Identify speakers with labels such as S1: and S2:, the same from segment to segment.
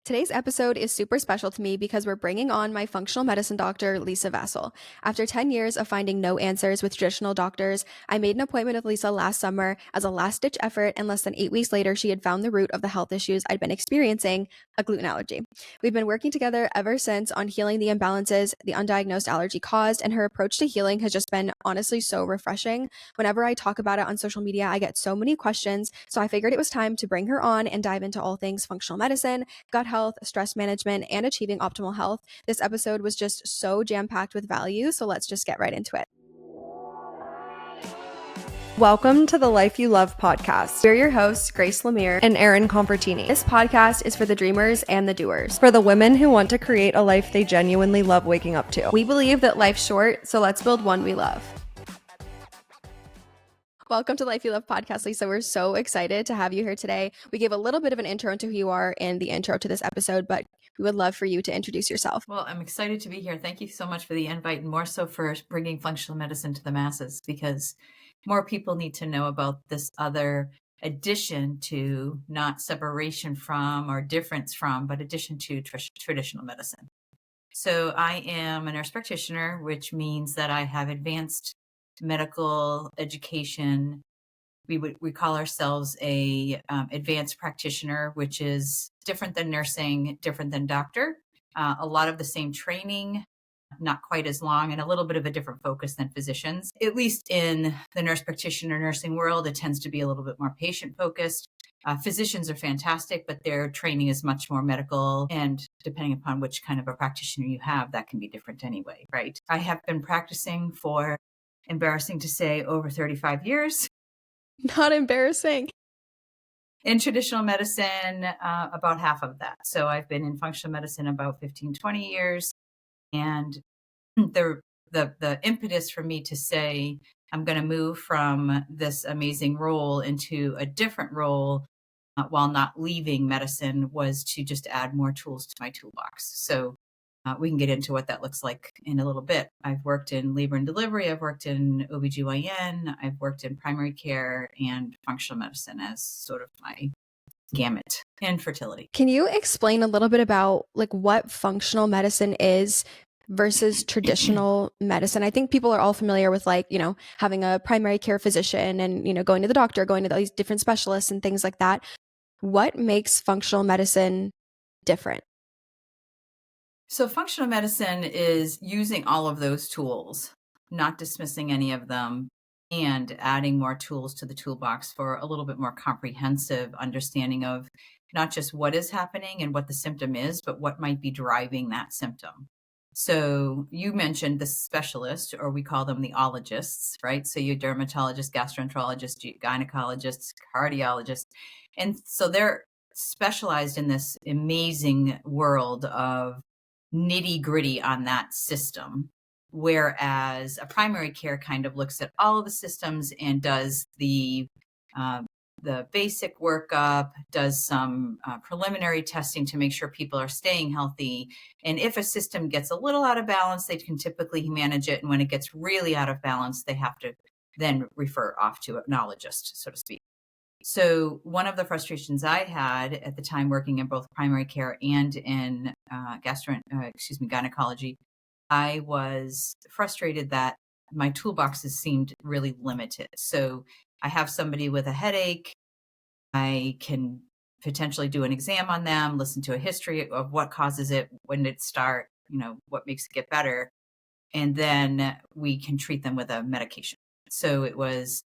S1: Today's episode is super special to me because we're bringing on my functional medicine doctor, Lisa Vasile. After 10 years of finding no answers with traditional doctors, I made an appointment with Lisa last summer as a last-ditch effort, and less than 8 weeks later, she had found the root of the health issues I'd been experiencing, a gluten allergy. We've been working together ever since on healing the imbalances the undiagnosed allergy caused, and her approach to healing has just been honestly so refreshing. Whenever I talk about it on social media, I get so many questions, so I figured it was time to bring her on and dive into all things functional medicine, gut health, stress management, and achieving optimal health. This episode was just so jam-packed with value, so let's just get right into it. Welcome to the Life You Love podcast. We're your hosts, Grace Lemire and Erin Convertini. This podcast is for the dreamers and the doers, for the women who want to create a life they genuinely love waking up to. We believe that life's short, so let's build one we love. Welcome to Life You Love podcast, Lisa. We're so excited to have you here today. We gave a little bit of an intro into who you are in the intro to this episode, but we would love for you to introduce yourself.
S2: Well, I'm excited to be here. Thank you so much for the invite, and more so for bringing functional medicine to the masses, because more people need to know about this other addition to, not separation from or difference from, but addition to traditional medicine. So I am a nurse practitioner, which means that I have advanced medical education. We call ourselves a advanced practitioner, which is different than nursing, different than doctor. A lot of the same training, not quite as long, and a little bit of a different focus than physicians. At least in the nurse practitioner nursing world, it tends to be a little bit more patient focused. Physicians are fantastic, but their training is much more medical, and depending upon which kind of a practitioner you have, that can be different anyway, right? I have been practicing for, embarrassing to say, over 35 years.
S1: Not embarrassing.
S2: In traditional medicine, about half of that. So I've been in functional medicine about 15, 20 years. And the impetus for me to say, I'm going to move from this amazing role into a different role while not leaving medicine was to just add more tools to my toolbox. So we can get into what that looks like in a little bit. I've worked in labor and delivery. I've worked in OBGYN. I've worked in primary care and functional medicine as sort of my gamut, and fertility.
S1: Can you explain a little bit about what functional medicine is versus traditional medicine? I think people are all familiar with having a primary care physician and, going to the doctor, going to these different specialists and things like that. What makes functional medicine different?
S2: So functional medicine is using all of those tools, not dismissing any of them, and adding more tools to the toolbox for a little bit more comprehensive understanding of not just what is happening and what the symptom is, but what might be driving that symptom. So you mentioned the specialist, or we call them the ologists, right? So your dermatologist, gastroenterologist, gynecologist, cardiologist. And so they're specialized in this amazing world of nitty gritty on that system. Whereas a primary care kind of looks at all of the systems and does the basic workup, does some preliminary testing to make sure people are staying healthy. And if a system gets a little out of balance, they can typically manage it. And when it gets really out of balance, they have to then refer off to an ologist, so to speak. So one of the frustrations I had at the time working in both primary care and in gynecology, I was frustrated that my toolboxes seemed really limited. So I have somebody with a headache. I can potentially do an exam on them, listen to a history of what causes it, when did it start, what makes it get better. And then we can treat them with a medication. So it was,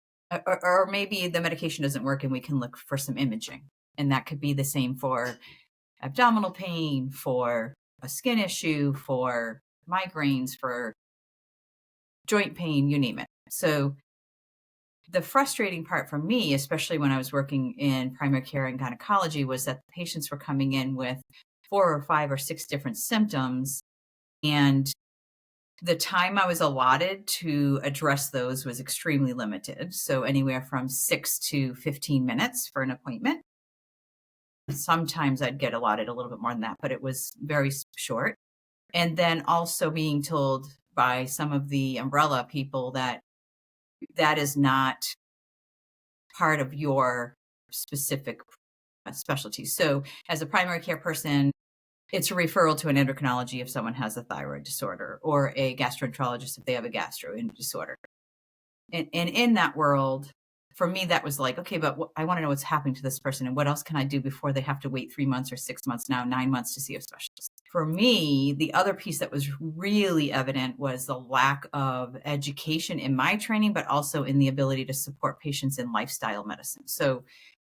S2: or maybe the medication doesn't work and we can look for some imaging. And that could be the same for abdominal pain, for a skin issue, for migraines, for joint pain, you name it. So the frustrating part for me, especially when I was working in primary care and gynecology, was that the patients were coming in with 4 or 5 or 6 different symptoms, and the time I was allotted to address those was extremely limited. So anywhere from 6 to 15 minutes for an appointment. Sometimes I'd get allotted a little bit more than that, but it was very short. And then also being told by some of the umbrella people that is not part of your specific specialty. So as a primary care person, It's a referral to an endocrinology if someone has a thyroid disorder, or a gastroenterologist if they have a gastro disorder. And in that world, for me, that was like, okay, but I want to know what's happening to this person and what else can I do before they have to wait 3 months or 6 months, now 9 months to see a specialist. For me, the other piece that was really evident was the lack of education in my training, but also in the ability to support patients in lifestyle medicine. So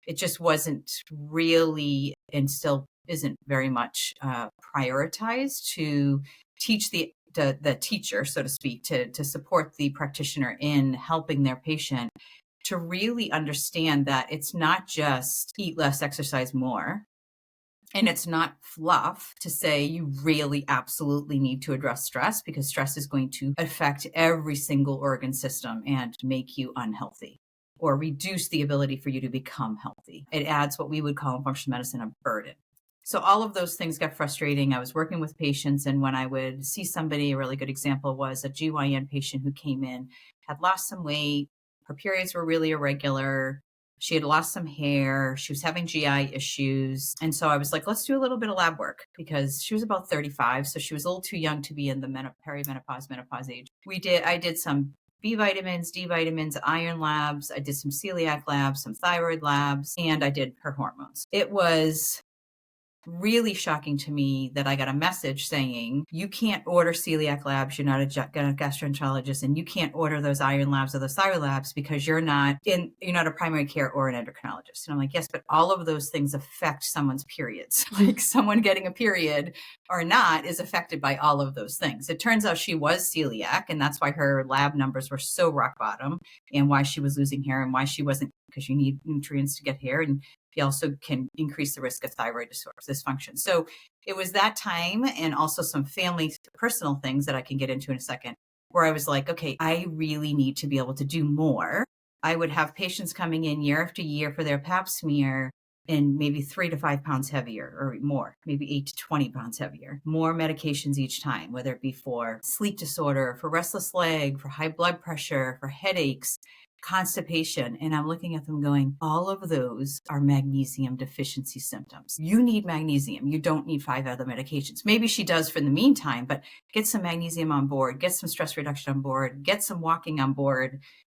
S2: it just wasn't really, and still isn't very much prioritized to teach the teacher, so to speak, to support the practitioner in helping their patient to really understand that it's not just eat less, exercise more. And it's not fluff to say you really absolutely need to address stress, because stress is going to affect every single organ system and make you unhealthy or reduce the ability for you to become healthy. It adds what we would call in functional medicine a burden. So all of those things got frustrating. I was working with patients, and when I would see somebody, a really good example was a GYN patient who came in, had lost some weight, her periods were really irregular, she had lost some hair, she was having GI issues. And so I was like, let's do a little bit of lab work, because she was about 35, so she was a little too young to be in the perimenopause, menopause age. I did some B vitamins, D vitamins, iron labs. I did some celiac labs, some thyroid labs, and I did her hormones. It was really shocking to me that I got a message saying, you can't order celiac labs, you're not a gastroenterologist, and you can't order those iron labs or those thyroid labs because you're not a primary care or an endocrinologist. And I'm like, yes, but all of those things affect someone's periods. Like, someone getting a period or not is affected by all of those things. It turns out she was celiac, and that's why her lab numbers were so rock bottom, and why she was losing hair, and why she wasn't, because you need nutrients to get hair, and you also can increase the risk of thyroid disorders, dysfunction. So it was that time, and also some family personal things that I can get into in a second, where I was like, okay, I really need to be able to do more. I would have patients coming in year after year for their pap smear, and maybe 3 to 5 pounds heavier or more, maybe 8 to 20 pounds heavier, more medications each time, whether it be for sleep disorder, for restless leg, for high blood pressure, for headaches, constipation. And I'm looking at them going, all of those are magnesium deficiency symptoms. You need magnesium. You don't need 5 other medications. Maybe she does for the meantime, but get some magnesium on board, get some stress reduction on board, get some walking on board,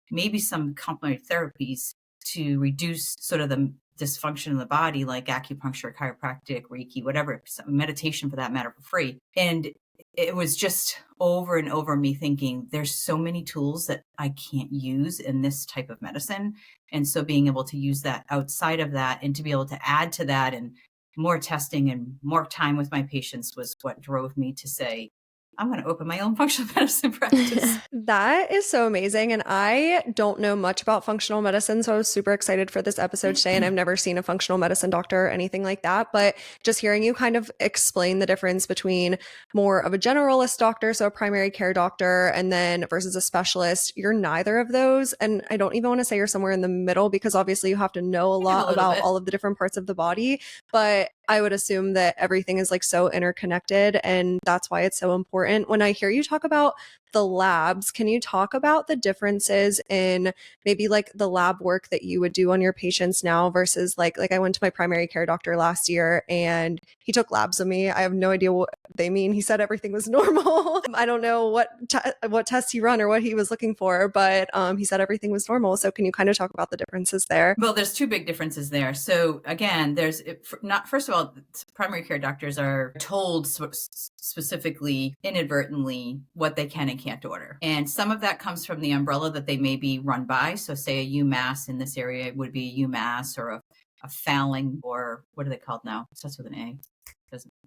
S2: maybe some complementary therapies to reduce sort of the dysfunction in the body, like acupuncture, chiropractic, Reiki, whatever, meditation for that matter, for free. And it was just over and over me thinking, there's so many tools that I can't use in this type of medicine. And so being able to use that outside of that, and to be able to add to that, and more testing and more time with my patients, was what drove me to say, I'm going to open my own functional medicine practice.
S1: That is so amazing. And I don't know much about functional medicine, so I was super excited for this episode today. And I've never seen a functional medicine doctor or anything like that. But just hearing you kind of explain the difference between more of a generalist doctor, so a primary care doctor, and then versus a specialist, you're neither of those. And I don't even want to say you're somewhere in the middle, because obviously you have to know a lot about all of the different parts of the body. But I would assume that everything is like so interconnected, and that's why it's so important. When I hear you talk about the labs, can you talk about the differences in maybe like the lab work that you would do on your patients now versus like I went to my primary care doctor last year and he took labs of me. I have no idea what they mean. He said everything was normal. I don't know what tests he run or what he was looking for, but he said everything was normal. So can you kind of talk about the differences there?
S2: Well, there's 2 big differences there. So again, first of all, primary care doctors are told specifically, inadvertently, what they can and can't order. And some of that comes from the umbrella that they may be run by. So say a UMass in this area would be a UMass, or a Fowling, or what are they called now? It starts with an A.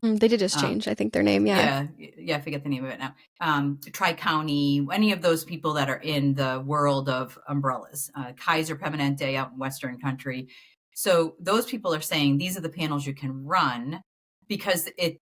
S1: They did just change, I think, their name.
S2: Yeah, I forget the name of it now. Tri-County, any of those people that are in the world of umbrellas, Kaiser Permanente out in Western country. So those people are saying these are the panels you can run, because it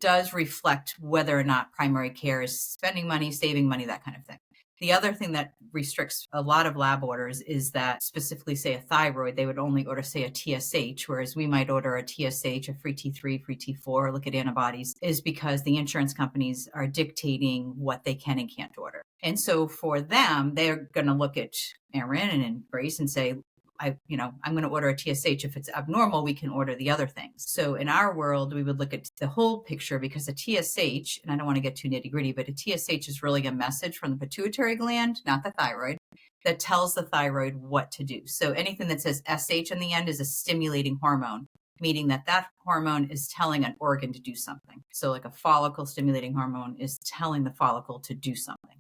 S2: does reflect whether or not primary care is spending money, saving money, that kind of thing. The other thing that restricts a lot of lab orders is that, specifically, say a thyroid, they would only order, say, a TSH, whereas we might order a TSH, a free T3, free T4, look at antibodies, is because the insurance companies are dictating what they can and can't order. And so for them, they're going to look at Erin and Grace and say, I'm going to order a TSH. If it's abnormal, we can order the other things. So in our world, we would look at the whole picture, because a TSH, and I don't want to get too nitty gritty, but a TSH is really a message from the pituitary gland, not the thyroid, that tells the thyroid what to do. So anything that says SH in the end is a stimulating hormone, meaning that hormone is telling an organ to do something. So like a follicle stimulating hormone is telling the follicle to do something.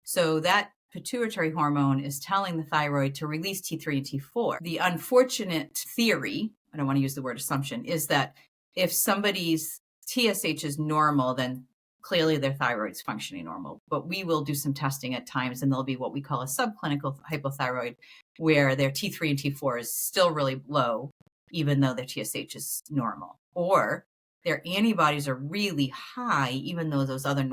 S2: So that pituitary hormone is telling the thyroid to release T3 and T4. The unfortunate theory, I don't want to use the word assumption, is that if somebody's TSH is normal, then clearly their thyroid's functioning normal. But we will do some testing at times, and there'll be what we call a subclinical hypothyroid, where their T3 and T4 is still really low, even though their TSH is normal. Or their antibodies are really high, even though those other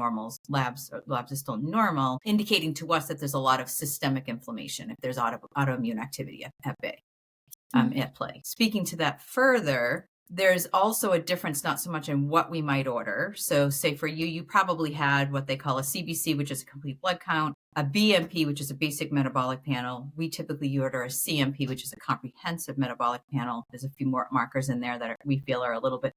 S2: labs are still normal, indicating to us that there's a lot of systemic inflammation if there's autoimmune activity at play. Speaking to that further, there's also a difference, not so much in what we might order. So say for you probably had what they call a CBC, which is a complete blood count, a BMP, which is a basic metabolic panel. We typically order a CMP, which is a comprehensive metabolic panel. There's a few more markers in there that we feel are a little bit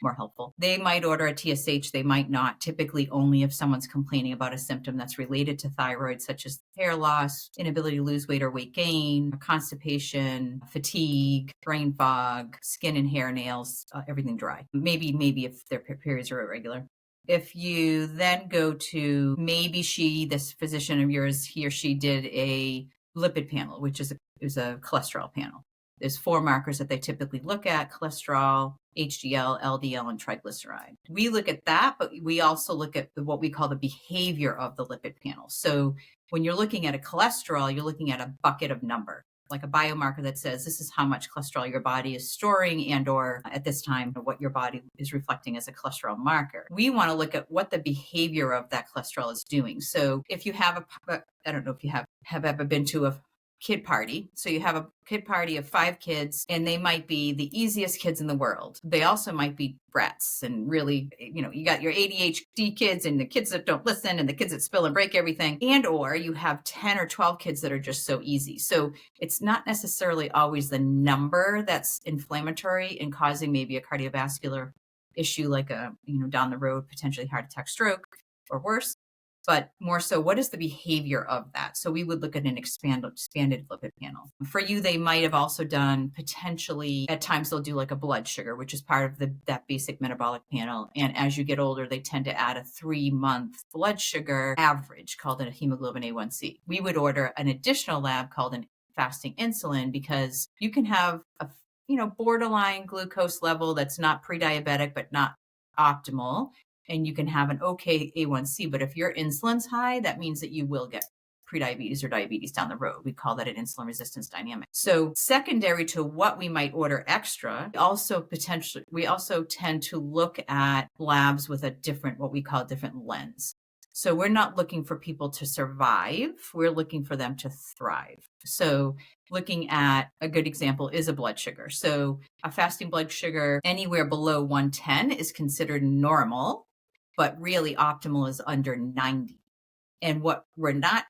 S2: more helpful. They might order a TSH, they might not, typically only if someone's complaining about a symptom that's related to thyroid, such as hair loss, inability to lose weight or weight gain, constipation, fatigue, brain fog, skin and hair, nails, everything dry. Maybe if their periods are irregular. If you then go to this physician of yours, he or she did a lipid panel, which is a cholesterol panel. There's 4 markers that they typically look at: cholesterol, HDL, LDL, and triglyceride. We look at that, but we also look at what we call the behavior of the lipid panel. So when you're looking at a cholesterol, you're looking at a bucket of number, like a biomarker that says this is how much cholesterol your body is storing, and or at this time, what your body is reflecting as a cholesterol marker. We want to look at what the behavior of that cholesterol is doing. So if you have I don't know if you have ever been to a kid party. So you have a kid party of 5 kids, and they might be the easiest kids in the world. They also might be brats, and really, you got your ADHD kids and the kids that don't listen and the kids that spill and break everything. And or you have 10 or 12 kids that are just so easy. So it's not necessarily always the number that's inflammatory and causing maybe a cardiovascular issue, like down the road, potentially heart attack, stroke, or worse. But more so, what is the behavior of that? So we would look at an expanded lipid panel. For you, they might have also done, potentially, at times they'll do like a blood sugar, which is part of that basic metabolic panel. And as you get older, they tend to add a 3-month blood sugar average called a hemoglobin A1C. We would order an additional lab called an fasting insulin, because you can have a borderline glucose level that's not pre-diabetic but not optimal, and you can have an okay A1C. But if your insulin's high, that means that you will get prediabetes or diabetes down the road. We call that an insulin resistance dynamic. So secondary to what we might order extra, we also tend to look at labs with what we call a different lens. So we're not looking for people to survive. We're looking for them to thrive. So looking at a good example is a blood sugar. So a fasting blood sugar anywhere below 110 is considered normal, but really optimal is under 90. And what we're not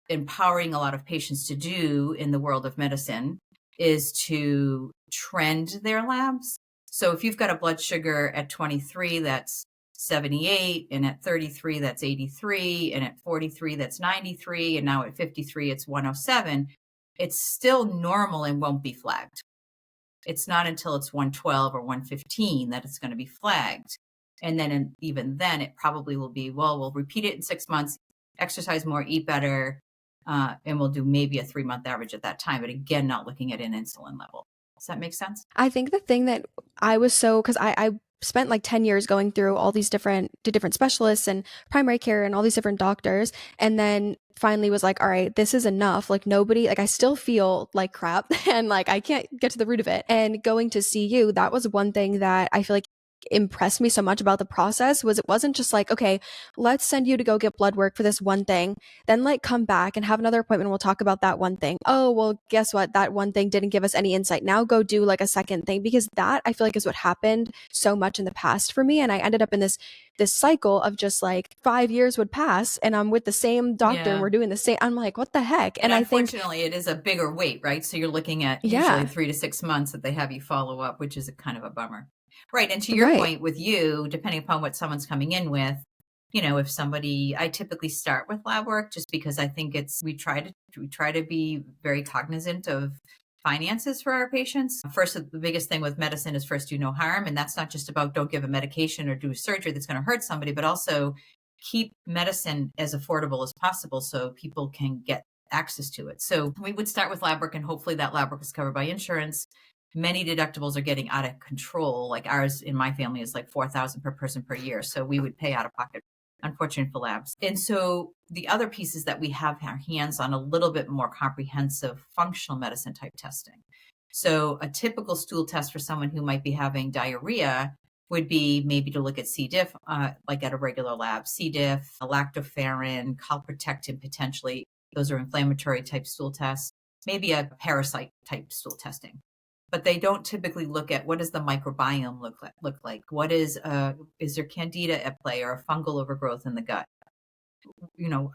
S2: empowering a lot of patients to do in the world of medicine is to trend their labs. So if you've got a blood sugar at 23, that's 78, and at 33, that's 83, and at 43, that's 93, and now at 53, it's 107, it's still normal and won't be flagged. It's not until it's 112 or 115 that it's going to be flagged. And then even then, it probably will be, we'll repeat it in 6 months, exercise more, eat better, and we'll do maybe a 3-month average at that time. But again, not looking at an insulin level. Does that make sense?
S1: I think the thing that because I spent like 10 years going through all these different specialists and primary care and all these different doctors, and then finally was like, all right, this is enough. Like I still feel like crap and like I can't get to the root of it. And going to see you, that was one thing that I feel like impressed me so much about the process was it wasn't just like, okay, let's send you to go get blood work for this one thing, then like come back and have another appointment. We'll talk about that one thing. Oh, well, guess what? That one thing didn't give us any insight. Now go do like a second thing, because that I feel like is what happened so much in the past for me. And I ended up in this cycle of just like 5 years would pass and I'm with the same doctor and
S2: Yeah.
S1: we're doing the same. I'm like, what the heck?
S2: And
S1: And I think,
S2: unfortunately, it is a bigger wait, right? So you're looking at usually
S1: yeah,
S2: 3 to 6 months that they have you follow up, which is a kind of a bummer. Right. And to your
S1: right.
S2: point with you, depending upon what someone's coming in with, if somebody, I typically start with lab work just because I think we try to be very cognizant of finances for our patients. First, the biggest thing with medicine is first do no harm. And that's not just about don't give a medication or do surgery that's going to hurt somebody, but also keep medicine as affordable as possible so people can get access to it. So we would start with lab work, and hopefully that lab work is covered by insurance. Many deductibles are getting out of control. Like ours in my family is like 4,000 per person per year. So we would pay out of pocket, unfortunately, for labs. And so the other pieces that we have our hands on a little bit more comprehensive functional medicine type testing. So a typical stool test for someone who might be having diarrhea would be maybe to look at C. diff, like at a regular lab, C. diff, lactoferrin, calprotectin potentially. Those are inflammatory type stool tests, maybe a parasite type stool testing. But they don't typically look at what does the microbiome look like? What is there candida at play or a fungal overgrowth in the gut?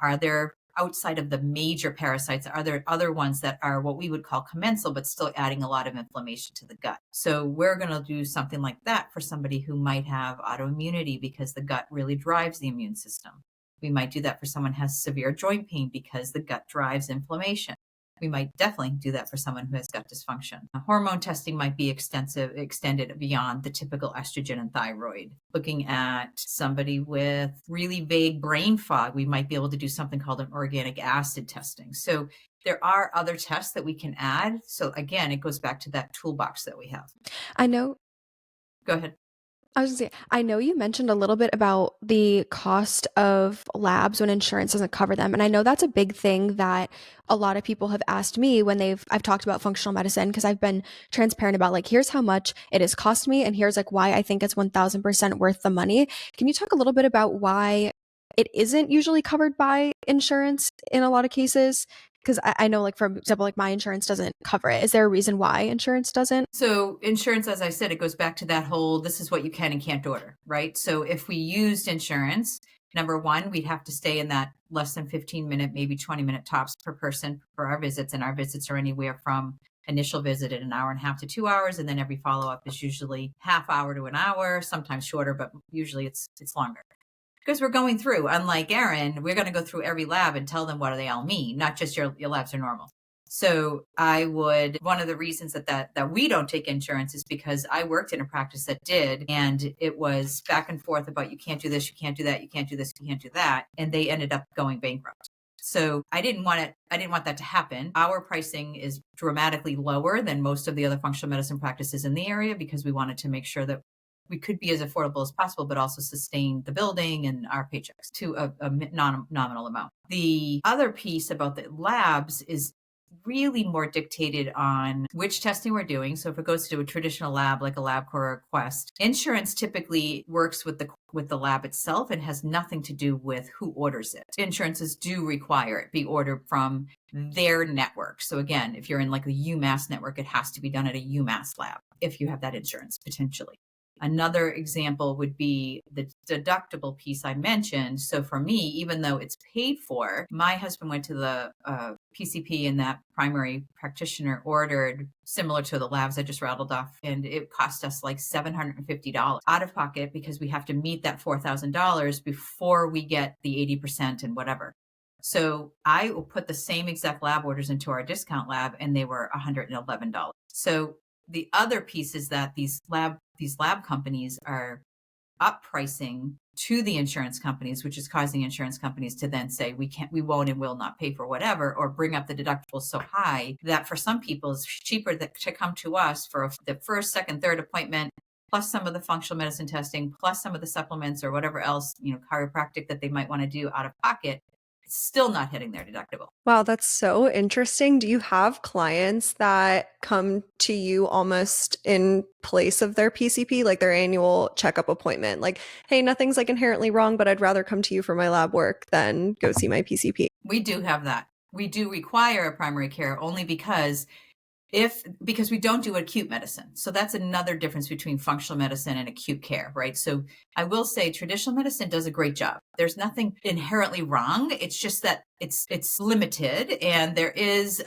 S2: Are there outside of the major parasites, are there other ones that are what we would call commensal, but still adding a lot of inflammation to the gut? So we're going to do something like that for somebody who might have autoimmunity because the gut really drives the immune system. We might do that for someone who has severe joint pain because the gut drives inflammation. We might definitely do that for someone who has gut dysfunction. Hormone testing might be extended beyond the typical estrogen and thyroid. Looking at somebody with really vague brain fog, we might be able to do something called an organic acid testing. So there are other tests that we can add. So again, it goes back to that toolbox that we have.
S1: I know
S2: Go ahead.
S1: I was gonna say, I know you mentioned a little bit about the cost of labs when insurance doesn't cover them. And I know that's a big thing that a lot of people have asked me when I've talked about functional medicine, because I've been transparent about like, here's how much it has cost me and here's like why I think it's 1000% worth the money. Can you talk a little bit about why it isn't usually covered by insurance in a lot of cases? Because I know, like, for example, like my insurance doesn't cover it. Is there a reason why insurance doesn't?
S2: So insurance, as I said, it goes back to that whole, this is what you can and can't order, right? So if we used insurance, number one, we'd have to stay in that less than 15-minute, maybe 20-minute tops per person for our visits. And our visits are anywhere from initial visit at an hour and a half to 2 hours. And then every follow-up is usually half hour to an hour, sometimes shorter, but usually it's longer. Because we're going through, unlike Aaron, we're going to go through every lab and tell them what do they all mean, not just your labs are normal. So one of the reasons that we don't take insurance is because I worked in a practice that did, and it was back and forth about you can't do this, you can't do that, you can't do this, you can't do that. And they ended up going bankrupt. So I didn't want that to happen. Our pricing is dramatically lower than most of the other functional medicine practices in the area because we wanted to make sure that we could be as affordable as possible, but also sustain the building and our paychecks to a nominal amount. The other piece about the labs is really more dictated on which testing we're doing. So if it goes to a traditional lab like a LabCorp or a Quest, insurance typically works with the lab itself and has nothing to do with who orders it. Insurances do require it be ordered from their network. So again, if you're in like the UMass network, it has to be done at a UMass lab if you have that insurance potentially. Another example would be the deductible piece I mentioned. So for me, even though it's paid for, my husband went to the PCP and that primary practitioner ordered similar to the labs I just rattled off. And it cost us like $750 out of pocket because we have to meet that $4,000 before we get the 80% and whatever. So I will put the same exact lab orders into our discount lab and they were $111. So the other piece is that these lab companies are up pricing to the insurance companies, which is causing insurance companies to then say, we won't and will not pay for whatever, or bring up the deductibles so high that for some people it's cheaper to come to us for the first, second, third appointment, plus some of the functional medicine testing, plus some of the supplements or whatever else, chiropractic that they might want to do out of pocket, It's still not hitting their deductible.
S3: Wow, that's so interesting. Do you have clients that come to you almost in place of their PCP, like their annual checkup appointment? Like, hey, nothing's like inherently wrong, but I'd rather come to you for my lab work than go see my PCP.
S2: We do have that. We do require a primary care only because we don't do acute medicine. So that's another difference between functional medicine and acute care, right? So I will say traditional medicine does a great job. There's nothing inherently wrong. It's just that it's limited, and there is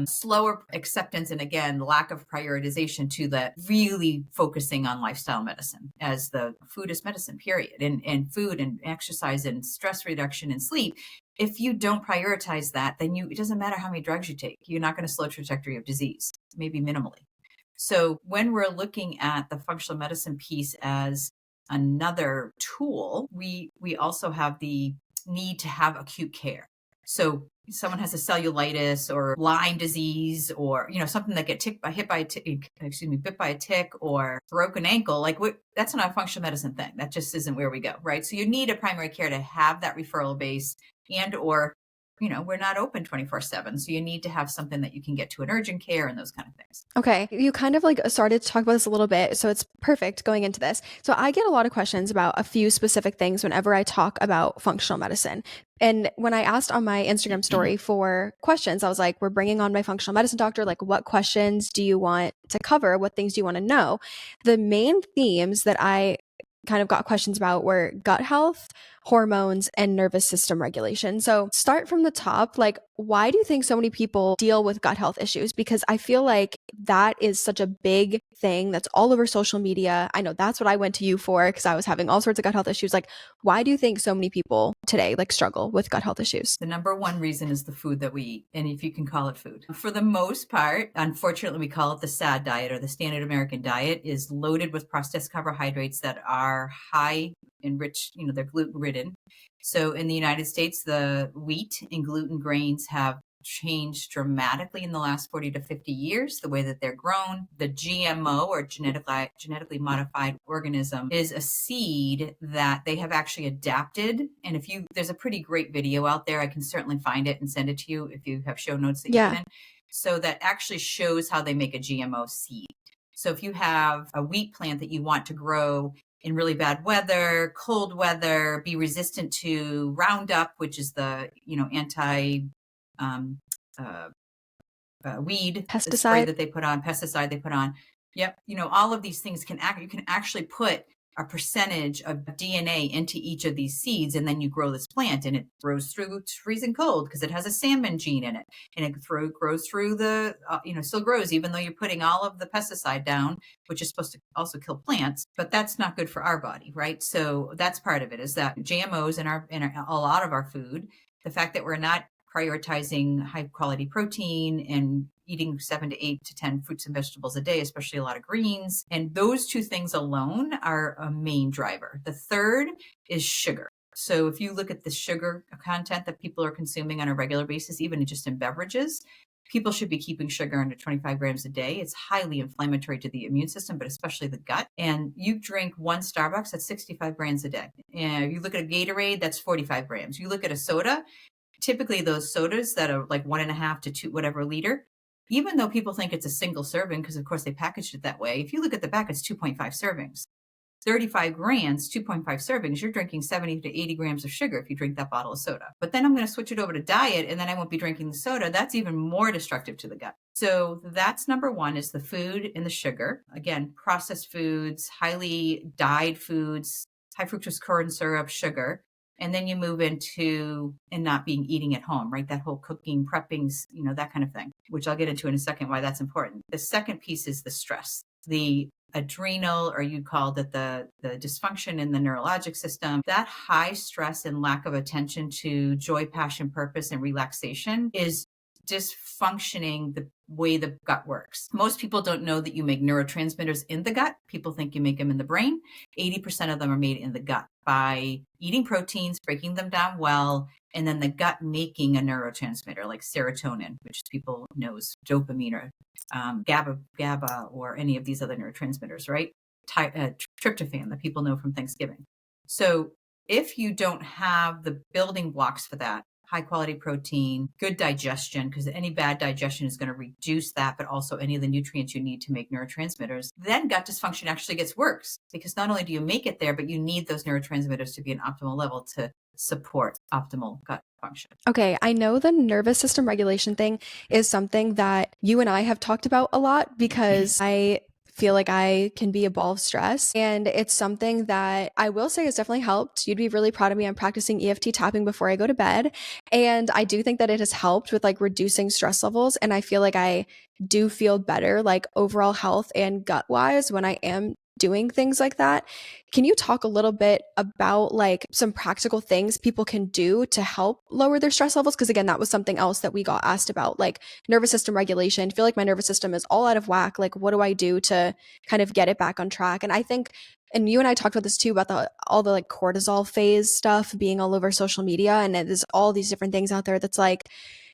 S2: slower acceptance, and again, lack of prioritization to the really focusing on lifestyle medicine as the food is medicine, period. And food and exercise and stress reduction and sleep, if you don't prioritize that, then it doesn't matter how many drugs you take. You're not going to slow trajectory of disease, maybe minimally. So when we're looking at the functional medicine piece as another tool, we also have the need to have acute care. So someone has a cellulitis or Lyme disease, or something that get bit by a tick, or broken ankle. Like that's not a functional medicine thing. That just isn't where we go, right? So you need a primary care to have that referral base, and or we're not open 24/7. So you need to have something that you can get to an urgent care and those kind of things.
S1: Okay. You kind of like started to talk about this a little bit. So it's perfect going into this. So I get a lot of questions about a few specific things whenever I talk about functional medicine. And when I asked on my Instagram story for questions, I was like, we're bringing on my functional medicine doctor. Like, what questions do you want to cover? What things do you want to know? The main themes that I kind of got questions about were gut health, hormones, and nervous system regulation. So start from the top. Like, why do you think so many people deal with gut health issues? Because I feel like that is such a big thing that's all over social media. I know that's what I went to you for, because I was having all sorts of gut health issues. Like, why do you think so many people today like struggle with gut health issues?
S2: The number one reason is the food that we eat, and if you can call it food. For the most part, unfortunately, we call it the SAD diet, or the standard American diet, is loaded with processed carbohydrates that are high enriched, they're gluten ridden. So in the United States, the wheat and gluten grains have changed dramatically in the last 40 to 50 years, the way that they're grown. The GMO, or genetically modified organism, is a seed that they have actually adapted. And there's a pretty great video out there. I can certainly find it and send it to you if you have show notes that you can. So that actually shows how they make a GMO seed. So if you have a wheat plant that you want to grow in really bad weather, cold weather, be resistant to Roundup, which is the weed spray that they put on, pesticide they put on. Yep, all of these things you can actually put a percentage of DNA into each of these seeds, and then you grow this plant, and it grows through freezing cold because it has a salmon gene in it, and it grows through the still grows even though you're putting all of the pesticide down, which is supposed to also kill plants, but that's not good for our body, right? So that's part of it, is that GMOs in a lot of our food, the fact that we're not prioritizing high quality protein and eating 7 to 8 to 10 fruits and vegetables a day, especially a lot of greens. And those two things alone are a main driver. The third is sugar. So if you look at the sugar content that people are consuming on a regular basis, even just in beverages, people should be keeping sugar under 25 grams a day. It's highly inflammatory to the immune system, but especially the gut. And you drink one Starbucks, that's 65 grams a day. And you look at a Gatorade, that's 45 grams. You look at a soda, typically those sodas that are like 1.5 to 2, whatever liter, even though people think it's a single serving, because of course they packaged it that way, if you look at the back, it's 2.5 servings. 35 grams, 2.5 servings, you're drinking 70 to 80 grams of sugar if you drink that bottle of soda. But then I'm going to switch it over to diet, and then I won't be drinking the soda. That's even more destructive to the gut. So that's number one, is the food and the sugar. Again, processed foods, highly dyed foods, high fructose corn syrup, sugar. And then you move into and not eating at home, right? That whole cooking, prepping, that kind of thing, which I'll get into in a second why that's important. The second piece is the stress, the adrenal, or you called it the dysfunction in the neurologic system. That high stress and lack of attention to joy, passion, purpose, and relaxation is dysfunctioning the way the gut works. Most people don't know that you make neurotransmitters in the gut. People think you make them in the brain. 80% of them are made in the gut by eating proteins, breaking them down well, and then the gut making a neurotransmitter like serotonin, which people knows dopamine, or GABA, or any of these other neurotransmitters, right? Tryptophan that people know from Thanksgiving. So if you don't have the building blocks for that, high quality protein, good digestion, because any bad digestion is going to reduce that, but also any of the nutrients you need to make neurotransmitters. Then gut dysfunction actually gets worse because not only do you make it there, but you need those neurotransmitters to be an optimal level to support optimal gut function.
S1: Okay, I know the nervous system regulation thing is something that you and I have talked about a lot because I feel like I can be a ball of stress. And it's something that I will say has definitely helped. You'd be really proud of me. I'm practicing EFT tapping before I go to bed. And I do think that it has helped with like reducing stress levels. And I feel like I do feel better, like overall health and gut wise, when I am doing things like that. Can you talk a little bit about like some practical things people can do to help lower their stress levels? Because again, that was something else that we got asked about, like nervous system regulation. I feel like my nervous system is all out of whack. Like, what do I do to kind of get it back on track? And I think, and you and I talked about this too, about all the like cortisol phase stuff being all over social media. And there's all these different things out there that's like,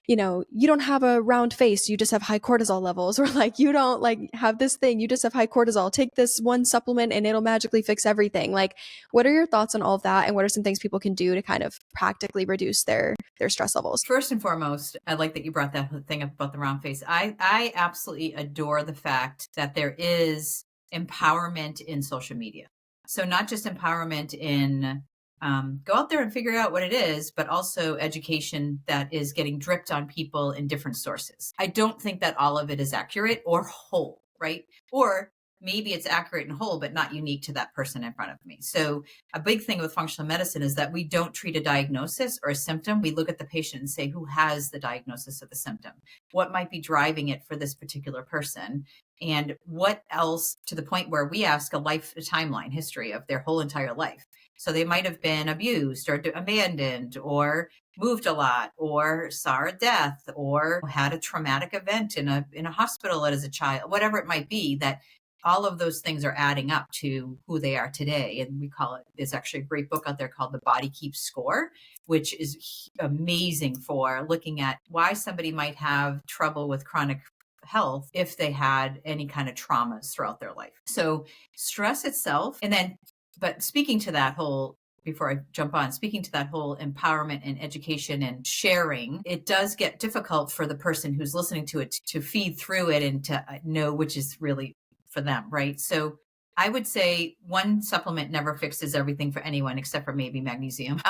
S1: you know, you don't have a round face, you just have high cortisol levels, or like you don't like have this thing, you just have high cortisol. Take this one supplement and it'll magically fix everything. Like, what are your thoughts on all of that, and what are some things people can do to kind of practically reduce their stress levels?
S2: First and foremost, I like that you brought that thing up about the round face. I absolutely adore the fact that there is empowerment in social media. So not just empowerment in go out there and figure out what it is, but also education that is getting dripped on people in different sources. I don't think that all of it is accurate or whole, right? Or maybe it's accurate and whole, but not unique to that person in front of me. So a big thing with functional medicine is that we don't treat a diagnosis or a symptom. We look at the patient and say, who has the diagnosis of the symptom? What might be driving it for this particular person? And what else, to the point where we ask a timeline history of their whole entire life. So they might have been abused or abandoned or moved a lot or saw a death or had a traumatic event in a hospital as a child, whatever it might be, that all of those things are adding up to who they are today. And we call it, there's actually a great book out there called The Body Keeps Score, which is amazing for looking at why somebody might have trouble with chronic health if they had any kind of traumas throughout their life. So stress itself, and then, but speaking to that whole, before I jump on, speaking to that whole empowerment and education and sharing, it does get difficult for the person who's listening to it to feed through it and to know which is really for them, right? So I would say one supplement never fixes everything for anyone except for maybe magnesium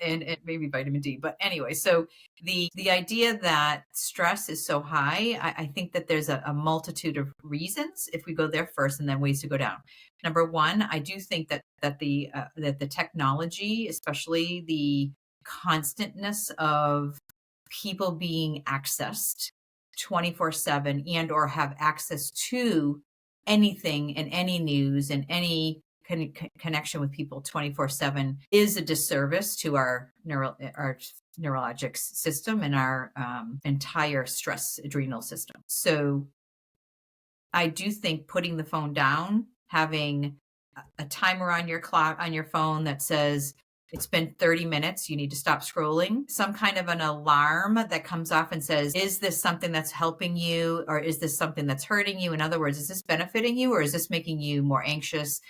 S2: and maybe vitamin D. But anyway, so the idea that stress is so high, I think that there's a multitude of reasons if we go there first and then ways to go down. Number one, I do think that the technology, especially the constantness of people being accessed 24/7 and or have access to anything and any news and any connection with people 24/7 is a disservice to our neurologic system and our entire stress adrenal system. So I do think putting the phone down, having a timer on your clock, on your phone that says, it's been 30 minutes, you need to stop scrolling. Some kind of an alarm that comes off and says, is this something that's helping you or is this something that's hurting you? In other words, is this benefiting you or is this making you more anxious,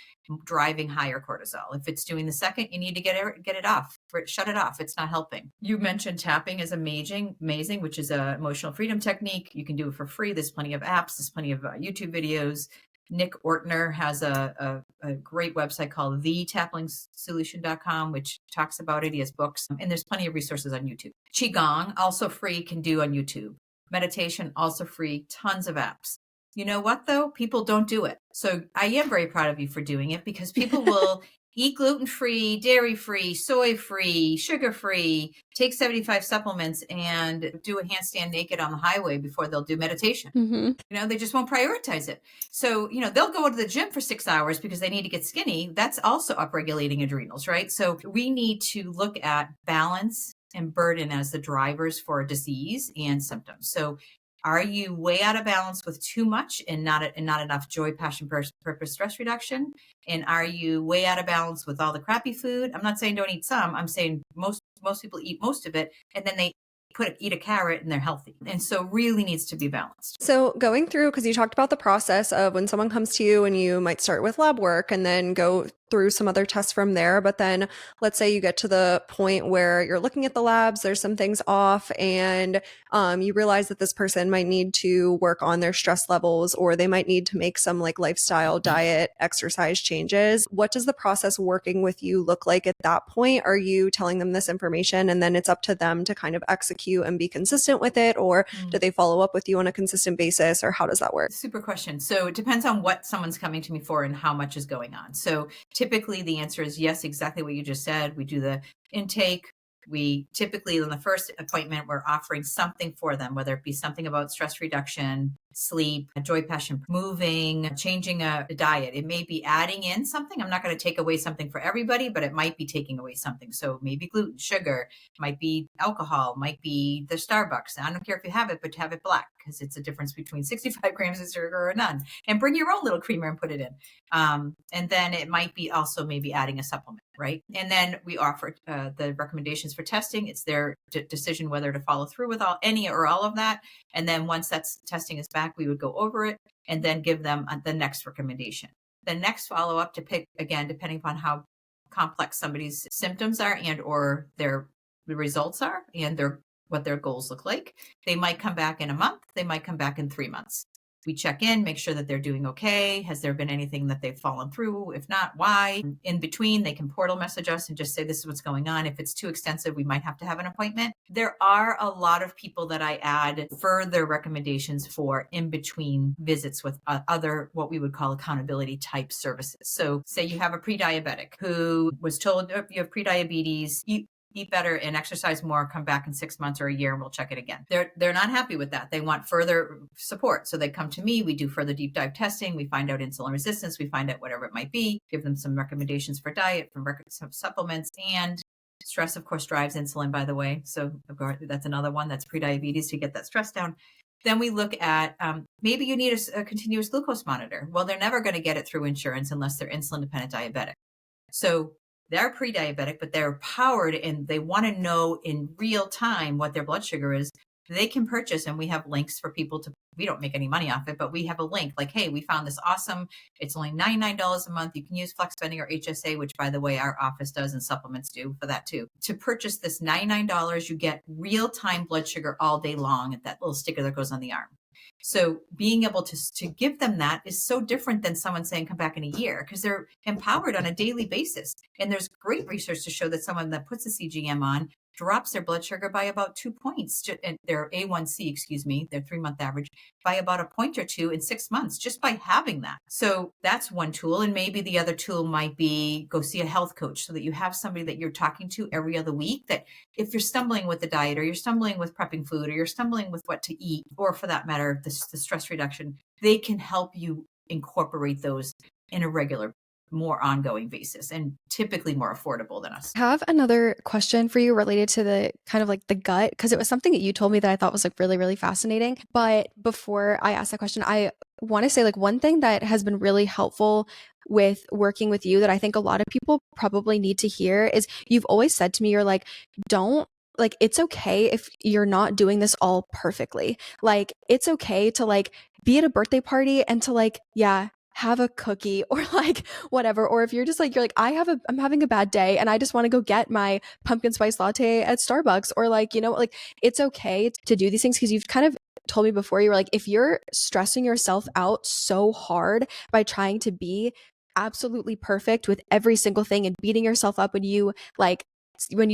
S2: driving higher cortisol? If it's doing the second, you need to get it off, shut it off. It's not helping. You mentioned tapping is amazing, which is an emotional freedom technique. You can do it for free. There's plenty of apps. There's plenty of YouTube videos. Nick Ortner has a great website called thetaplingsolution.com, which talks about it. He has books, and there's plenty of resources on YouTube. Qigong, also free, can do on YouTube. Meditation, also free, tons of apps. You know what, though? People don't do it. So I am very proud of you for doing it because people will eat gluten-free, dairy-free, soy-free, sugar-free, take 75 supplements and do a handstand naked on the highway before they'll do meditation.
S1: Mm-hmm.
S2: You know, they just won't prioritize it. So, you know, they'll go to the gym for 6 hours because they need to get skinny. That's also upregulating adrenals, right? So we need to look at balance and burden as the drivers for disease and symptoms. So are you way out of balance with too much and not enough joy, passion, purpose, stress reduction? And are you way out of balance with all the crappy food? I'm not saying don't eat some. I'm saying most people eat most of it, and then they eat a carrot and they're healthy. And so really needs to be balanced.
S3: So going through, because you talked about the process of when someone comes to you and you might start with lab work and then go through some other tests from there. But then let's say you get to the point where you're looking at the labs, there's some things off, and you realize that this person might need to work on their stress levels, or they might need to make some like lifestyle, diet, exercise changes. What does the process working with you look like at that point? Are you telling them this information and then it's up to them to kind of execute and be consistent with it? Or do they follow up with you on a consistent basis, or how does that work?
S2: Super question. So it depends on what someone's coming to me for and how much is going on. So typically the answer is yes, exactly what you just said. We do the intake. We typically, in the first appointment, we're offering something for them, whether it be something about stress reduction, sleep, joy, passion, moving, changing a diet. It may be adding in something. I'm not going to take away something for everybody, but it might be taking away something. So maybe gluten, sugar, might be alcohol, might be the Starbucks. I don't care if you have it, but have it black, because it's a difference between 65 grams of sugar or none. And bring your own little creamer and put it in. And then it might be also maybe adding a supplement, right? And then we offer the recommendations for testing. It's their decision whether to follow through with any or all of that. And then once that's testing is back, we would go over it and then give them the next recommendation. The next follow-up to pick, again, depending upon how complex somebody's symptoms are and or the results are and what their goals look like. They might come back in a month. They might come back in 3 months. We check in, make sure that they're doing okay. Has there been anything that they've fallen through? If not, why? In between, they can portal message us and just say, this is what's going on. If it's too extensive, we might have to have an appointment. There are a lot of people that I add further recommendations for in between visits with other, what we would call accountability type services. So say you have a pre-diabetic who was told, oh, you have pre-diabetes, eat better and exercise more, come back in 6 months or a year and we'll check it again. They're not happy with that. They want further support. So they come to me, we do further deep dive testing, we find out insulin resistance, we find out whatever it might be, give them some recommendations for diet, some supplements, and stress, of course, drives insulin, by the way. So that's another one, that's prediabetes, to get that stress down. Then we look at maybe you need a continuous glucose monitor. Well, they're never going to get it through insurance unless they're insulin dependent diabetic. So they're pre-diabetic, but they're powered and they want to know in real time what their blood sugar is. They can purchase, and we have links for people to, we don't make any money off it, but we have a link like, hey, we found this awesome, it's only $99 a month. You can use flex spending or HSA, which by the way, our office does and supplements do for that too. To purchase this $99, you get real-time blood sugar all day long at that little sticker that goes on the arm. So being able to give them that is so different than someone saying come back in a year, because they're empowered on a daily basis. And there's great research to show that someone that puts a CGM on drops their blood sugar by about 2 points, and their A1C, their 3-month average, by about a point or two in 6 months, just by having that. So that's one tool. And maybe the other tool might be go see a health coach, so that you have somebody that you're talking to every other week, that if you're stumbling with the diet, or you're stumbling with prepping food, or you're stumbling with what to eat, or for that matter, the stress reduction, they can help you incorporate those in a regular, more ongoing basis, and typically more affordable than us.
S1: I have another question for you related to the kind of like the gut, because it was something that you told me that I thought was like really, really fascinating. But before I ask that question, I want to say like one thing that has been really helpful with working with you that I think a lot of people probably need to hear is you've always said to me, you're like, don't, like, it's okay if you're not doing this all perfectly. Like, it's okay to like be at a birthday party and to like, yeah, have a cookie or like whatever. Or if you're just like, you're like, I'm having a bad day and I just want to go get my pumpkin spice latte at Starbucks, or like, you know, like it's okay to do these things, because you've kind of told me before, you were like, if you're stressing yourself out so hard by trying to be absolutely perfect with every single thing and beating yourself up when you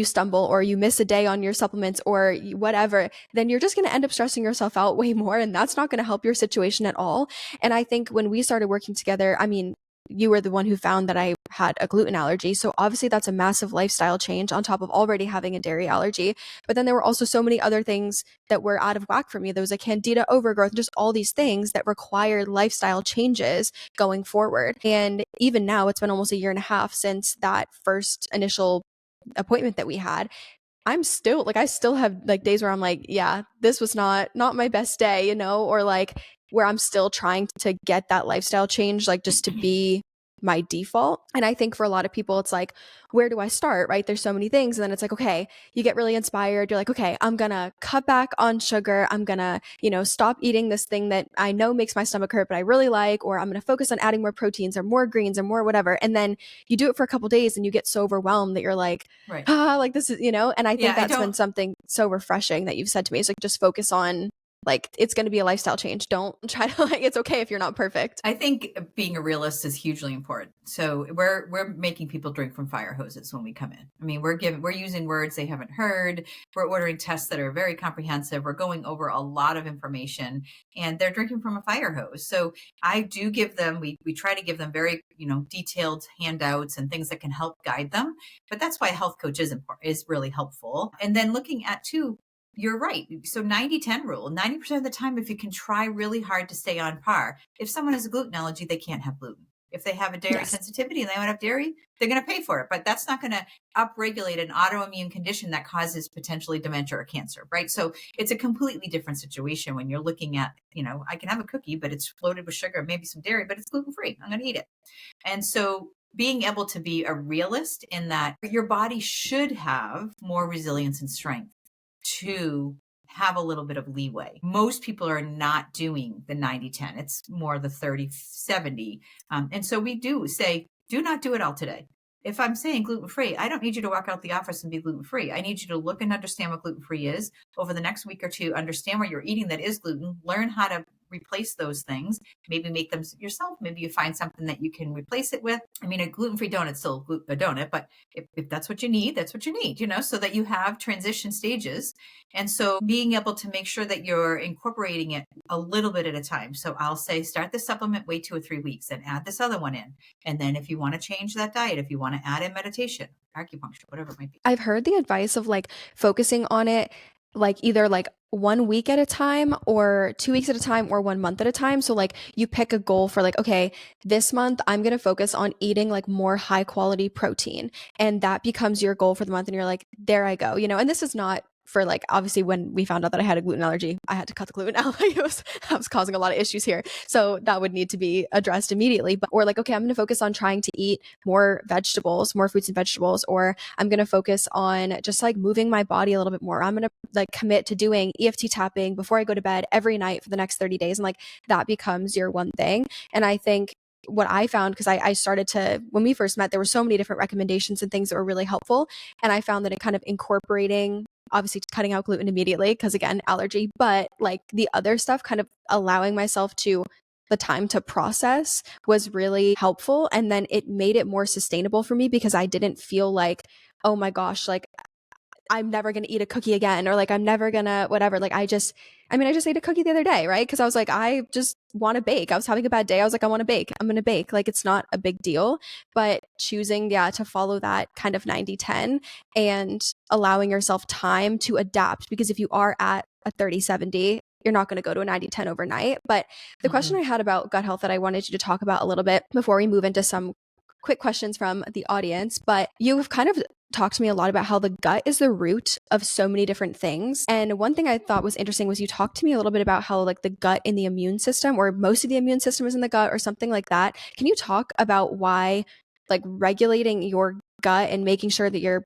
S1: stumble or you miss a day on your supplements or whatever, then you're just going to end up stressing yourself out way more. And that's not going to help your situation at all. And I think when we started working together, I mean, you were the one who found that I had a gluten allergy. So obviously that's a massive lifestyle change on top of already having a dairy allergy. But then there were also so many other things that were out of whack for me. There was a candida overgrowth, just all these things that required lifestyle changes going forward. And even now, it's been almost a year and a half since that first initial appointment that we had. I'm still like, I still have like days where I'm like, yeah, this was not my best day, you know, or like where I'm still trying to get that lifestyle change, like just to be my default. And I think for a lot of people, it's like, where do I start, right? There's so many things. And then it's like, okay, you get really inspired. You're like, okay, I'm going to cut back on sugar. I'm going to, stop eating this thing that I know makes my stomach hurt, but I really like, or I'm going to focus on adding more proteins or more greens or more whatever. And then you do it for a couple days and you get so overwhelmed that you're like,
S2: Right.
S1: like this is, and I think that's been something so refreshing that you've said to me. It's like, just focus on, like, it's going to be a lifestyle change. Don't try to, like, it's okay if you're not perfect.
S2: I think being a realist is hugely important. So we're making people drink from fire hoses when we come in. I mean, we're using words they haven't heard. We're ordering tests that are very comprehensive. We're going over a lot of information, and they're drinking from a fire hose. So I do give them, we try to give them very, detailed handouts and things that can help guide them. But that's why a health coach is really helpful. And then looking at too, you're right. So 90-10 rule, 90% of the time, if you can try really hard to stay on par, if someone has a gluten allergy, they can't have gluten. If they have a dairy sensitivity and they want to have dairy, they're going to pay for it. But that's not going to upregulate an autoimmune condition that causes potentially dementia or cancer, right? So it's a completely different situation when you're looking at, I can have a cookie, but it's loaded with sugar, maybe some dairy, but it's gluten-free. I'm going to eat it. And so being able to be a realist in that your body should have more resilience and strength to have a little bit of leeway. Most people are not doing the 90-10. It's more the 30-70. And so we do say, do not do it all today. If I'm saying gluten-free, I don't need you to walk out the office and be gluten-free. I need you to look and understand what gluten-free is over the next week or two, understand what you're eating that is gluten, learn how to replace those things, maybe make them yourself. Maybe you find something that you can replace it with. I mean, a gluten-free donut's still a donut, but if that's what you need, that's what you need, so that you have transition stages. And so being able to make sure that you're incorporating it a little bit at a time. So I'll say, start the supplement, wait 2 or 3 weeks, and add this other one in. And then if you want to change that diet, if you want to add in meditation, acupuncture, whatever it might be.
S1: I've heard the advice of like focusing on it, like either like 1 week at a time or 2 weeks at a time or 1 month at a time. So like you pick a goal for like, okay, this month I'm going to focus on eating like more high quality protein. And that becomes your goal for the month. And you're like, there I go, and this is not for like, obviously when we found out that I had a gluten allergy, I had to cut the gluten out. Like I was causing a lot of issues here. So that would need to be addressed immediately. But, or like, okay, I'm going to focus on trying to eat more vegetables, more fruits and vegetables, or I'm going to focus on just like moving my body a little bit more. I'm going to like commit to doing EFT tapping before I go to bed every night for the next 30 days. And like that becomes your one thing. And I think what I found, because I started to, when we first met, there were so many different recommendations and things that were really helpful. And I found that it kind of incorporating, obviously cutting out gluten immediately, because again, allergy, but like the other stuff, kind of allowing myself to the time to process was really helpful. And then it made it more sustainable for me because I didn't feel like, oh my gosh, like I'm never going to eat a cookie again, or like I'm never going to whatever. Like I just ate a cookie the other day, right? Because I was like, I just want to bake. I was having a bad day. I was like, I want to bake. I'm going to bake. Like it's not a big deal. But choosing, to follow that kind of 90-10 and allowing yourself time to adapt. Because if you are at a 30-70, you're not going to go to a 90-10 overnight. But the question I had about gut health that I wanted you to talk about a little bit before we move into some quick questions from the audience, but you've kind of talked to me a lot about how the gut is the root of so many different things. And one thing I thought was interesting was you talked to me a little bit about how like the gut in the immune system, or most of the immune system is in the gut or something like that. Can you talk about why like regulating your gut and making sure that your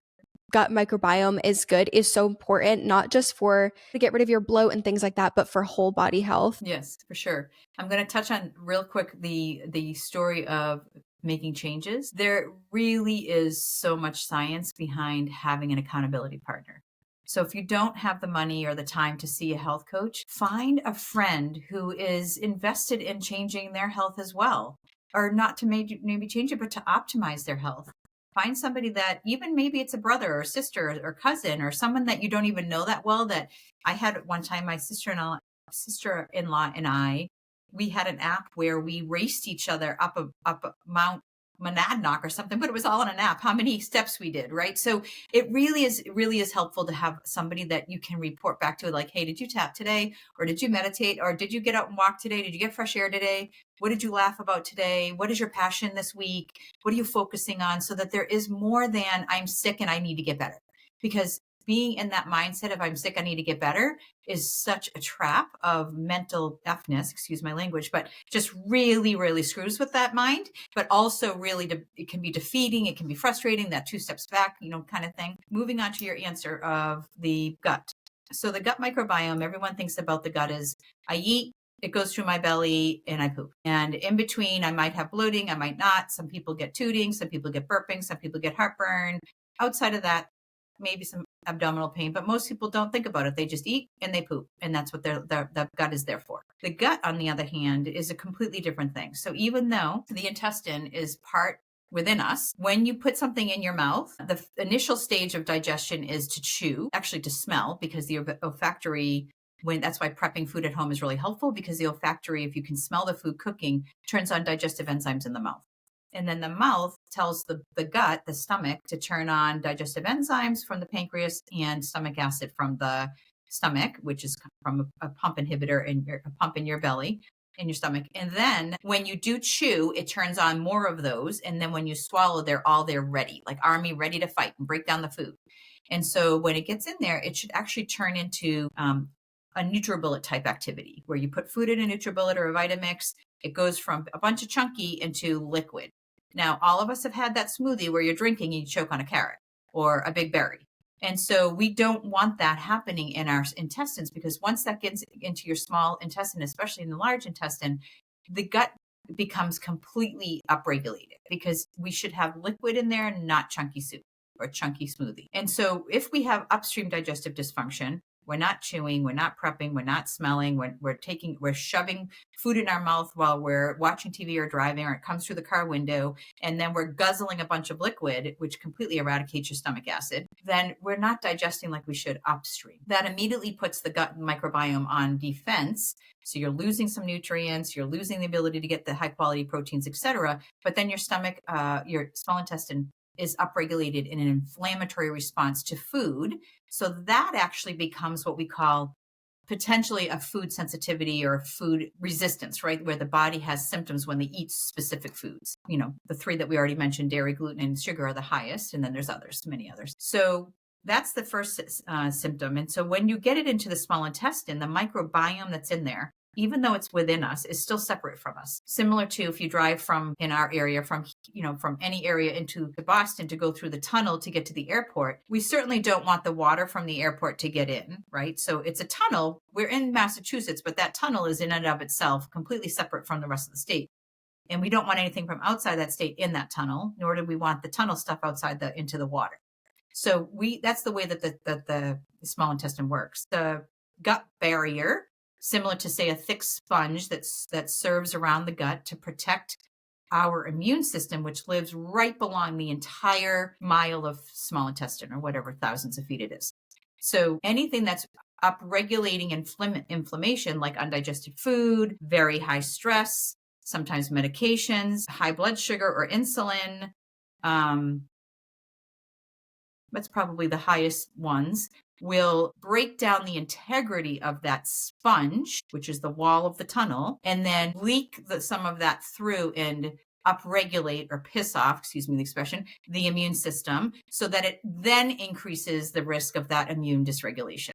S1: gut microbiome is good is so important, not just for to get rid of your bloat and things like that, but for whole body health?
S2: Yes, for sure. I'm going to touch on real quick the story of making changes. There really is so much science behind having an accountability partner. So if you don't have the money or the time to see a health coach, find a friend who is invested in changing their health as well, or not to maybe change it, but to optimize their health. Find somebody that even maybe it's a brother or sister or cousin or someone that you don't even know that well. That I had at one time, my sister-in-law and I, we had an app where we raced each other up a Mount Monadnock or something, but it was all on an app, how many steps we did, right? So it really is helpful to have somebody that you can report back to, like, hey, did you tap today? Or did you meditate? Or did you get out and walk today? Did you get fresh air today? What did you laugh about today? What is your passion this week? What are you focusing on? So that there is more than I'm sick and I need to get better. Because being in that mindset of I'm sick, I need to get better is such a trap of mental Fness, excuse my language, but just really, really screws with that mind, but also really, it can be defeating. It can be frustrating, that 2 steps back, kind of thing. Moving on to your answer of the gut. So the gut microbiome, everyone thinks about the gut as I eat, it goes through my belly, and I poop. And in between, I might have bloating, I might not. Some people get tooting, some people get burping, some people get heartburn. Outside of that, maybe some abdominal pain, but most people don't think about it. They just eat and they poop, and that's what their gut is there for. The gut, on the other hand, is a completely different thing. So even though the intestine is part within us, when you put something in your mouth, the initial stage of digestion is to chew, actually to smell, because the olfactory, that's why prepping food at home is really helpful, because the olfactory, if you can smell the food cooking, turns on digestive enzymes in the mouth. And then the mouth tells the gut, the stomach, to turn on digestive enzymes from the pancreas and stomach acid from the stomach, which is from a pump inhibitor a pump in your belly, in your stomach. And then when you do chew, it turns on more of those. And then when you swallow, they're all there ready, like army ready to fight and break down the food. And so when it gets in there, it should actually turn into a NutriBullet type activity, where you put food in a NutriBullet or a Vitamix. It goes from a bunch of chunky into liquid. Now, all of us have had that smoothie where you're drinking and you choke on a carrot or a big berry. And so we don't want that happening in our intestines, because once that gets into your small intestine, especially in the large intestine, the gut becomes completely upregulated, because we should have liquid in there, not chunky soup or chunky smoothie. And so if we have upstream digestive dysfunction, we're not chewing, we're not prepping, we're not smelling, we're shoving food in our mouth while we're watching TV or driving, or it comes through the car window, and then we're guzzling a bunch of liquid, which completely eradicates your stomach acid, then we're not digesting like we should upstream. That immediately puts the gut microbiome on defense. So you're losing some nutrients, you're losing the ability to get the high quality proteins, etc. But then your stomach, your small intestine is upregulated in an inflammatory response to food. So that actually becomes what we call potentially a food sensitivity or food resistance, right? Where the body has symptoms when they eat specific foods. The 3 that we already mentioned, dairy, gluten, and sugar, are the highest. And then there's others, many others. So that's the first symptom. And so when you get it into the small intestine, the microbiome that's in there, even though it's within us, is still separate from us. Similar to if you drive in our area, from any area into Boston to go through the tunnel to get to the airport, we certainly don't want the water from the airport to get in, right? So it's a tunnel. We're in Massachusetts, but that tunnel is in and of itself completely separate from the rest of the state. And we don't want anything from outside that state in that tunnel, nor do we want the tunnel stuff outside into the water. So that's the way that the small intestine works. The gut barrier, similar to, say, a thick sponge that serves around the gut to protect our immune system, which lives right along the entire mile of small intestine, or whatever thousands of feet it is. So anything that's upregulating inflammation, like undigested food, very high stress, sometimes medications, high blood sugar or insulin, that's probably the highest ones, will break down the integrity of that sponge, which is the wall of the tunnel, and then leak some of that through and upregulate, or piss off, excuse me the expression, the immune system, so that it then increases the risk of that immune dysregulation.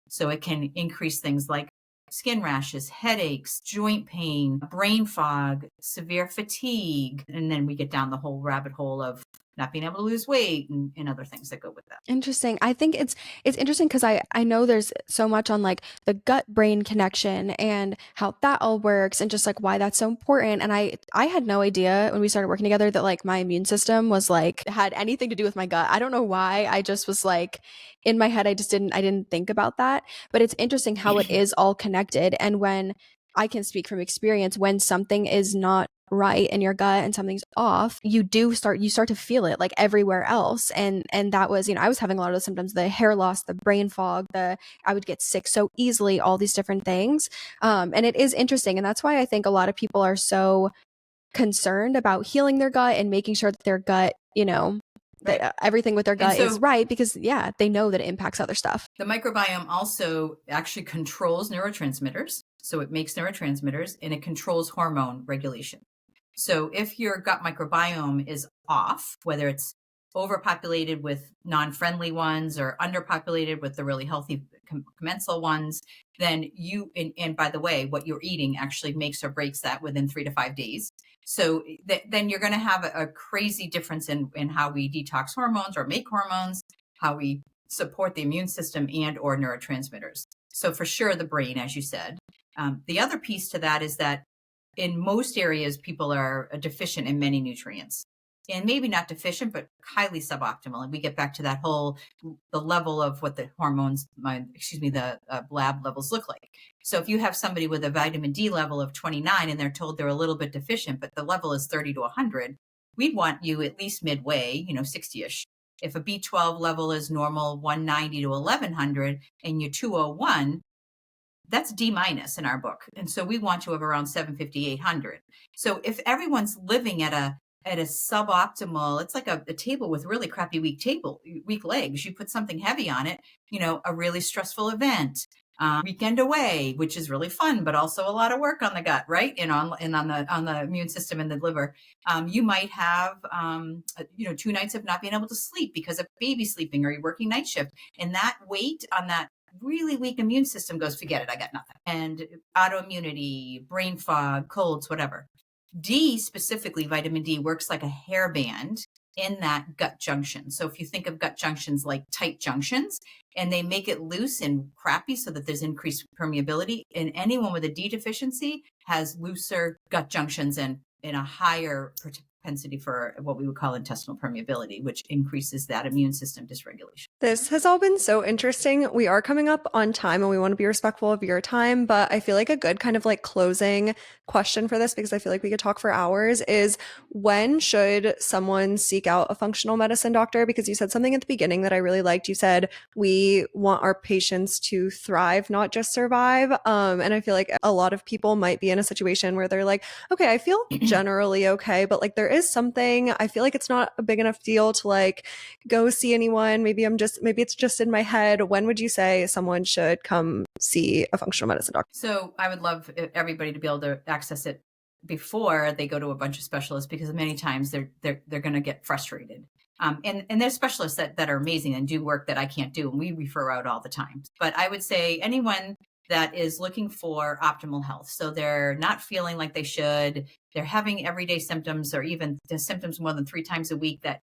S2: So it can increase things like skin rashes, headaches, joint pain, brain fog, severe fatigue, and then we get down the whole rabbit hole of not being able to lose weight and other things that go with that.
S1: Interesting. I think it's interesting because I know there's so much on like the gut brain connection and how that all works, and just like why that's so important. And I had no idea when we started working together that like my immune system was like had anything to do with my gut. I don't know why. I just was like in my head, I didn't think about that. But it's interesting how it is all connected. And when I can speak from experience, when something is not right in your gut and something's off, you start to feel it like everywhere else. And that was, I was having a lot of those symptoms, the hair loss, the brain fog, I would get sick so easily, all these different things. And it is interesting. And that's why I think a lot of people are so concerned about healing their gut and making sure that their gut,
S2: Right.
S1: that everything with their gut is right, because they know that it impacts other stuff.
S2: The microbiome also actually controls neurotransmitters. So it makes neurotransmitters, and it controls hormone regulation. So if your gut microbiome is off, whether it's overpopulated with non-friendly ones or underpopulated with the really healthy commensal ones, then and by the way, what you're eating actually makes or breaks that within 3 to 5 days. So then you're going to have a crazy difference in how we detox hormones or make hormones, how we support the immune system and or neurotransmitters. So for sure, the brain, as you said. The other piece to that is that in most areas, people are deficient in many nutrients. And maybe not deficient, but highly suboptimal. And we get back to that the level of what the hormones, the lab levels look like. So if you have somebody with a vitamin D level of 29 and they're told they're a little bit deficient, but the level is 30 to 100, we'd want you at least midway, 60-ish. If a B12 level is normal, 190 to 1100, and you're 201, that's D minus in our book. And so we want you of around 750, 800. So if everyone's living at a suboptimal, it's like a table with really crappy weak legs. You put something heavy on it, a really stressful event, weekend away, which is really fun, but also a lot of work on the gut, right? And on the immune system and the liver. You might have, 2 nights of not being able to sleep because of baby sleeping or you're working night shift. And that weight on that really weak immune system goes, forget it, I got nothing. And autoimmunity, brain fog, colds, whatever. D, specifically vitamin D, works like a hairband in that gut junction. So if you think of gut junctions like tight junctions, and they make it loose and crappy so that there's increased permeability, and anyone with a D deficiency has looser gut junctions and a higher propensity for what we would call intestinal permeability, which increases that immune system dysregulation.
S3: This has all been so interesting. We are coming up on time and we want to be respectful of your time, but I feel like a good kind of like closing question for this, because I feel like we could talk for hours, is when should someone seek out a functional medicine doctor? Because you said something at the beginning that I really liked. You said we want our patients to thrive, not just survive. And I feel like a lot of people might be in a situation where they're like, okay, I feel generally okay, but like there is something, I feel like it's not a big enough deal to like go see anyone. Maybe it's just in my head. When would you say someone should come see a functional medicine doctor?
S2: So I would love everybody to be able to access it before they go to a bunch of specialists, because many times they're going to get frustrated. And there's specialists that are amazing and do work that I can't do, and we refer out all the time. But I would say anyone that is looking for optimal health, so they're not feeling like they should, they're having everyday symptoms or even the symptoms more than 3 times a week that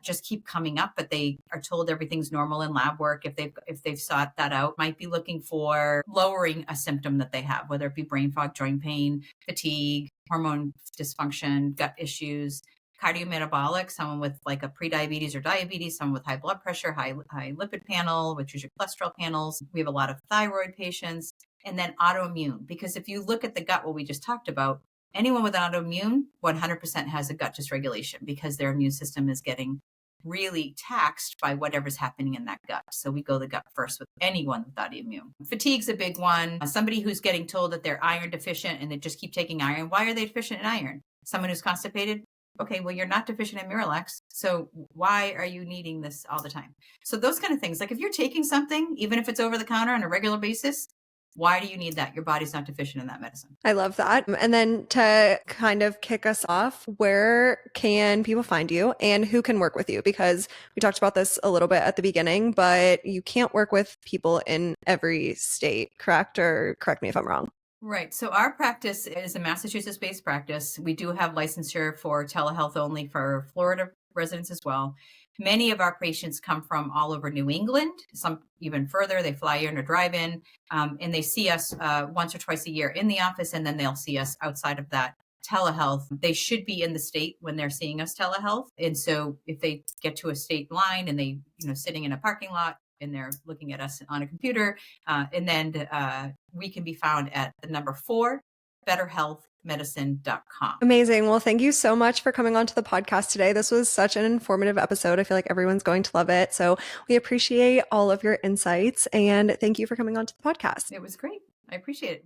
S2: just keep coming up, but they are told everything's normal in lab work. If they've sought that out, might be looking for lowering a symptom that they have, whether it be brain fog, joint pain, fatigue, hormone dysfunction, gut issues, cardiometabolic, someone with like a prediabetes or diabetes, someone with high blood pressure, high lipid panel, which is your cholesterol panels. We have a lot of thyroid patients, and then autoimmune, because if you look at the gut, what we just talked about, anyone with autoimmune 100% has a gut dysregulation because their immune system is getting really taxed by whatever's happening in that gut. So we go the gut first with anyone with autoimmune. Fatigue's a big one. Somebody who's getting told that they're iron deficient and they just keep taking iron. Why are they deficient in iron? Someone who's constipated? Okay, well, you're not deficient in Miralax, so why are you needing this all the time? So those kind of things, like if you're taking something, even if it's over the counter on a regular basis, why do you need that? Your body's not deficient in that medicine.
S3: I love that. And then to kind of kick us off, where can people find you and who can work with you? Because we talked about this a little bit at the beginning, but you can't work with people in every state, correct? Or correct me if I'm wrong.
S2: Right. So our practice is a Massachusetts-based practice. We do have licensure for telehealth only for Florida residents as well. Many of our patients come from all over New England, some even further. They fly in or drive in, and they see us once or twice a year in the office, and then they'll see us outside of that telehealth. They should be in the state when they're seeing us telehealth. And so if they get to a state line and they, sitting in a parking lot, and they're looking at us on a computer. And then we can be found at the number 4, betterhealthmedicine.com.
S3: Amazing. Well, thank you so much for coming on to the podcast today. This was such an informative episode. I feel like everyone's going to love it. So we appreciate all of your insights, and thank you for coming on to the podcast.
S2: It was great. I appreciate it.